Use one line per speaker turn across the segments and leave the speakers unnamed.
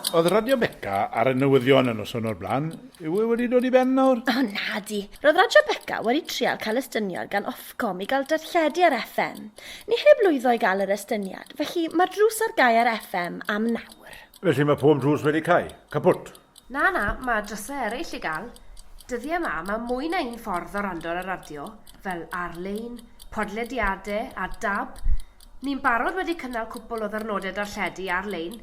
Oedd Radio Beca ar y newyddion yn noson o'r blaen. Yw e wedi dod i ben nawr?
O, nadi. Roedd Radio Beca wedi trial cael estyniad gan Ofcom i gael darlledu ar FM. Ni heb lwyddo i gael yr estyniad, felly mae drws ar gau ar FM am nawr.
Felly mae pob drws wedi cael. Capwt.
Na, mae drysau eraill i gael. Dyddiau yma, mae mwy na un ffordd o rando ar y radio, fel ar-lein, podlediadau a dab. Ni'n barod wedi cynnal cwpl o ddarnodau darlledu ar-lein,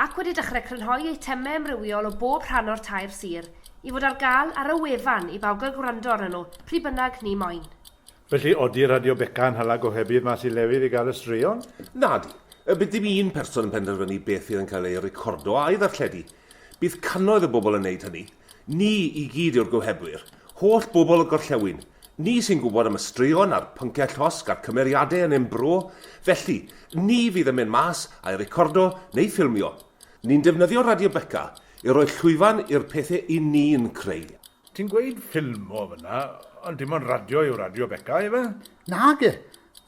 ac wedi dechrau crynhoi eitemau amrywiol o bob rhan o'r tair sir i fod ar gael ar y wefan i bawb gael gwrando arnyn nhw, pryd bynnag ni moyn.
Felly odi Radio Beca yn hala gohebydd mas i lefydd i gael y straeon?
Nadi. Bydd dim un person yn penderfynu beth fydd yn cael ei recordo a'i ddarlledu. Bydd cannoedd y bobl yn neud hynny. Ni i gyd yw'r gohebwyr. Holl bobl y gorllewin. Ni sy'n gwybod am y straeon a'r pynciau llosg a'r cymeriadau yn embro. Felly, ni fydd yn mynd mas a'i recordo neu ffilmio. Ni'n defnyddio Radio Beca i roi llwyfan i'r pethau i ni'n creu.
Ti'n gweud ffilm o fyna, ond dim ond radio yw Radio Beca, efe?
Nage.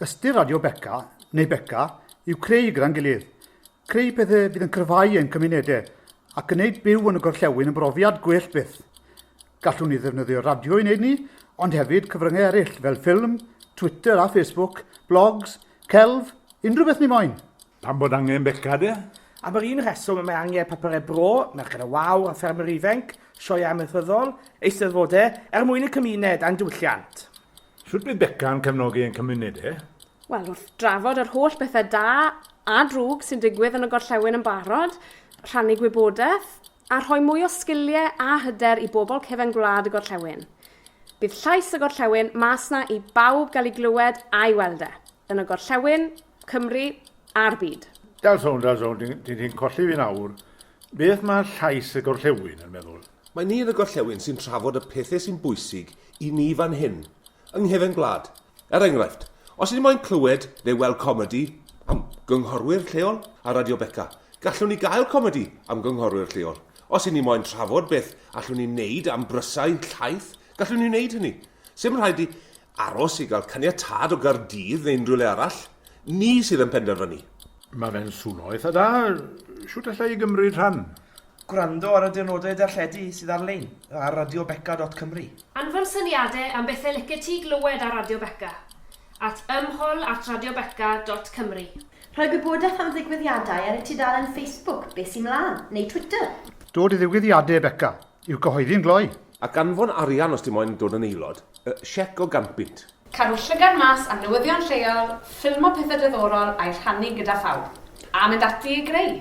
Ystyr Radio Beca, neu Beca, yw creu gyda'n gilydd. Creu pethau bydd yn cryfhau ein cymunedau ac yn gwneud byw yn y gorllewin yn brofiad gwell byth. Gallwn ni ddefnyddio radio i wneud ni, ond hefyd cyfryngau eraill fel ffilm, Twitter a Facebook, blogs, celf, unrhyw beth ni moyn.
Pam bod angen Beca de?
Am yr un rheswm y mae angen papurau bro, merched y waw a ffermyr ifenc, sioe amaethyddol, eisteddfodau, mwyn y cymuned a'n diwylliant.
Sut bydd Beca yn cefnogi ein cymunedau?
Wel, wrth drafod yr holl bethau da a drwg sy'n digwydd yn y gorllewin yn barod, rhannu gwybodaeth, a rhoi mwy o sgiliau a hyder i bobl cefn gwlad y gorllewin. Bydd llais y gorllewin mas na i bawb gael ei glywed a'i weld yn y gorllewin, Cymru a'r byd.
Dal sôn, ti'n colli fi nawr. Beth mae llais y gorllewin yn meddwl?
Mae ni yn y gorllewin sy'n trafod y pethau sy'n bwysig i ni fan hyn, yng nghefn gwlad. Er enghraifft, os ydym moyn clywed neu weld comedi am gynghorwyr lleol a Radio Beca, gallwn ni gael comedi am gynghorwyr lleol. Os ydym moyn trafod beth allwn ni wneud am brysau llaeth, gallwn ni wneud hynny. Sym rhaid i aros i gael caniatad o Gaerdydd neu unrhyw le arall. Ni sydd yn penderfynu.
Mae fe'n swno eitha da. Siwt allai i gymryd rhan?
Gwrando ar y diwrnodau darlledu sydd ar-lein ar radiobeca.cymru.
Anfon syniadau am bethau licio ti glywed ar Radio Beca at ymhol@radiobeca.cymru.
Rhoi gwybodaeth am ddigwyddiadau ar y tudalen Facebook, beth sy'n mlaen, neu Twitter.
Dod i ddigwyddiadau Beca, yw cyhoeddi'n gloi.
Ac anfon arian os dim moyn dod yn aelod, siec o gantbynt.
Cadw llygad mas am newyddion lleol, ffilmo pethau diddorol a'i rhannu gyda phawb. A mynd ati i greu.